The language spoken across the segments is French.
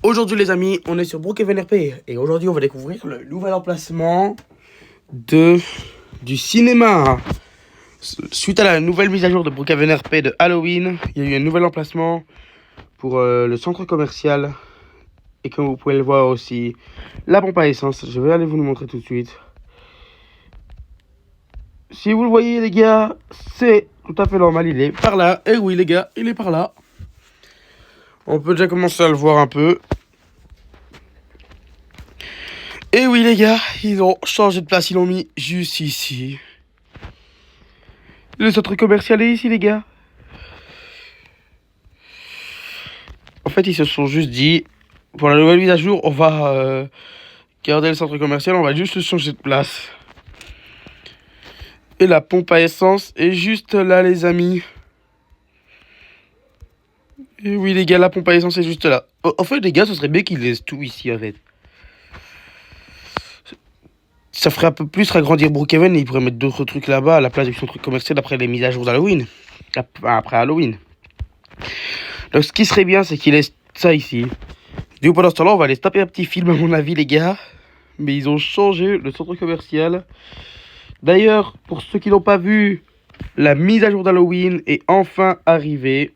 Aujourd'hui les amis, on est sur Brookhaven RP et aujourd'hui on va découvrir le nouvel emplacement du cinéma. Suite à la nouvelle mise à jour de Brookhaven RP de Halloween, il y a eu un nouvel emplacement pour le centre commercial. Et comme vous pouvez le voir aussi, la pompe à essence, je vais aller vous le montrer tout de suite. Si vous le voyez les gars, c'est tout à fait normal, il est par là. Et oui les gars, il est par là. On peut déjà commencer à le voir un peu. Et oui les gars, ils ont changé de place, ils l'ont mis juste ici. Le centre commercial est ici les gars. En fait ils se sont juste dit, pour la nouvelle mise à jour, on va garder le centre commercial, on va juste changer de place. Et la pompe à essence est juste là les amis. Et oui les gars, la pompe à essence est juste là. En fait les gars, ce serait bien qu'ils laissent tout ici en fait. Ça ferait un peu plus agrandir Brookhaven et ils pourraient mettre d'autres trucs là-bas à la place du centre commercial après les mises à jour d'Halloween. Après Halloween. Donc ce qui serait bien, c'est qu'ils laissent ça ici. Du coup pendant ce temps-là, on va aller se taper un petit film à mon avis les gars. Mais ils ont changé le centre commercial. D'ailleurs, pour ceux qui n'ont pas vu, la mise à jour d'Halloween est enfin arrivée.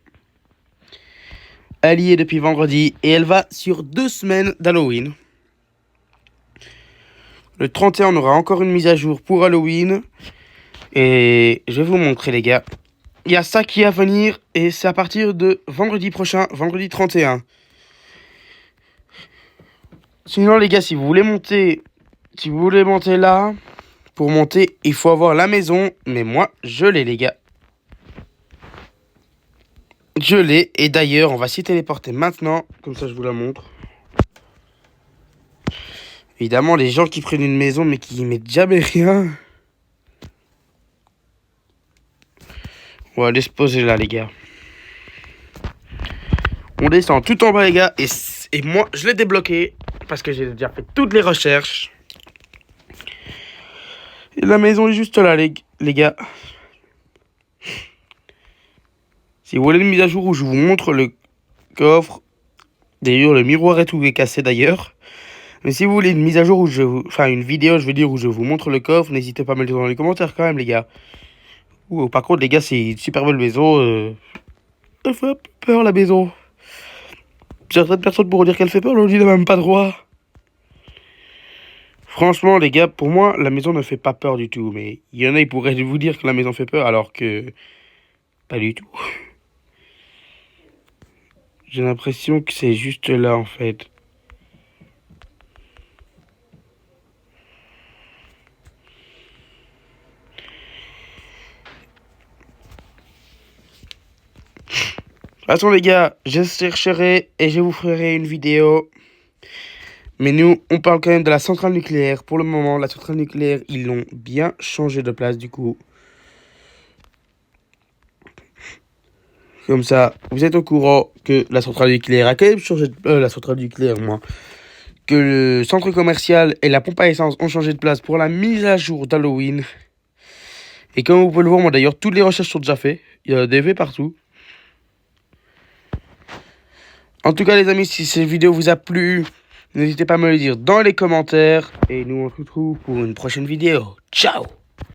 Elle y est depuis vendredi et elle va sur 2 semaines d'Halloween. Le 31, on aura encore une mise à jour pour Halloween. Et je vais vous montrer les gars. Il y a ça qui est à venir et c'est à partir de vendredi prochain, vendredi 31. Sinon les gars, si vous voulez monter là, pour monter, il faut avoir la maison. Mais moi, je l'ai les gars. Je l'ai et d'ailleurs, on va s'y téléporter maintenant. Comme ça, je vous la montre. Évidemment, les gens qui prennent une maison mais qui y mettent jamais rien. On va aller se poser là les gars. On descend tout en bas les gars et moi je l'ai débloqué parce que j'ai déjà fait toutes les recherches. Et la maison est juste là les gars. Si vous voulez une mise à jour où je vous montre le coffre, d'ailleurs le miroir et tout est cassé d'ailleurs. Mais si vous voulez une mise à jour où une vidéo je veux dire où je vous montre le coffre, n'hésitez pas à me le dire dans les commentaires quand même les gars. Par contre les gars, c'est une super belle maison. Elle fait un peu peur la maison. Certaines personnes pourront dire qu'elle fait peur, l'on dit n'a même pas droit. Franchement, les gars, pour moi, la maison ne fait pas peur du tout. Mais il y en a, ils pourraient vous dire que la maison fait peur, alors que pas du tout. J'ai l'impression que c'est juste là, en fait. De toute façon, les gars, je chercherai et je vous ferai une vidéo. Mais nous, on parle quand même de la centrale nucléaire. Pour le moment, la centrale nucléaire, ils l'ont bien changé de place, du coup. Comme ça, vous êtes au courant que la centrale nucléaire a quand même changé de... la centrale nucléaire, moi. Que le centre commercial et la pompe à essence ont changé de place pour la mise à jour d'Halloween. Et comme vous pouvez le voir, moi d'ailleurs, toutes les recherches sont déjà faites. Il y a des V partout. En tout cas, les amis, si cette vidéo vous a plu, n'hésitez pas à me le dire dans les commentaires. Et nous, on se retrouve pour une prochaine vidéo. Ciao!